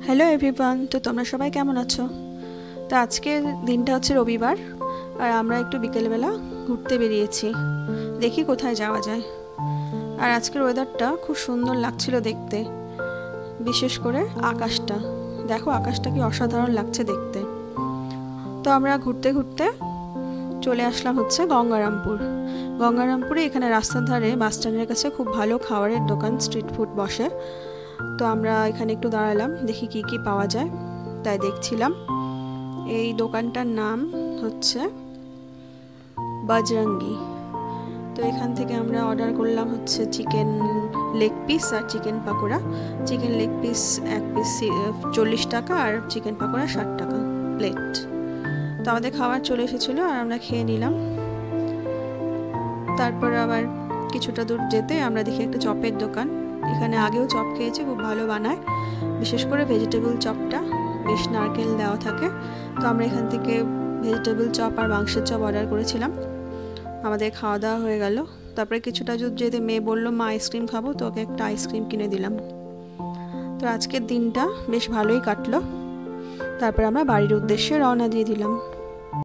Hello everyone, তো তোমরা সবাই কেমন আছো? তো আজকের দিনটা হচ্ছে রবিবার, আর আমরা একটু বিকেলবেলা ঘুরতে বেরিয়েছি। দেখি কোথায় যাওয়া যায়। আর আজকের ওয়েদারটা খুব সুন্দর লাগছিল দেখতে, বিশেষ করে আকাশটা। দেখো আকাশটা কি অসাধারণ লাগছে দেখতে। তো আমরা ঘুরতে ঘুরতে চলে আসলাম হচ্ছে গঙ্গারামপুর। গঙ্গারামপুরে এখানে রাস্তার ধারে বাস স্ট্যান্ডের কাছে খুব ভালো খাবারের দোকান, স্ট্রিট ফুড বসে। তো আমরা এখানে একটু দাঁড়ালাম, দেখি কি কি পাওয়া যায়, তাই দেখছিলাম। এই দোকানটার নাম হচ্ছে বজরঙ্গি। তো এখান থেকে আমরা অর্ডার করলাম হচ্ছে চিকেন লেগ পিস আর chicken pakora. Chicken leg piece এক পিস 40 টাকা, আর চিকেন পাকোড়া 60 টাকা প্লেট। তো আমাদের খাবার চলে এসেছিলো আর আমরা খেয়ে নিলাম। তারপর আবার কিছুটা দূর যেতে আমরা দেখি একটা চপের দোকান। এখানে আগেও চপ খেয়েছি, খুব ভালো বানায়, বিশেষ করে ভেজিটেবল চপটা বেশ নারকেল দেওয়া থাকে। তো আমরা এখান থেকে ভেজিটেবল চপ আর মাংসের চপ অর্ডার করেছিলাম। আমাদের খাওয়া দাওয়া হয়ে গেল। তারপরে কিছুটা দূর যেতে মেয়ে বললো মা আইসক্রিম খাবো, তো ওকে একটা আইসক্রিম কিনে দিলাম। তো আজকের দিনটা বেশ ভালোই কাটলো। তারপর আমরা বাড়ির উদ্দেশ্যে রওনা দিয়ে দিলাম।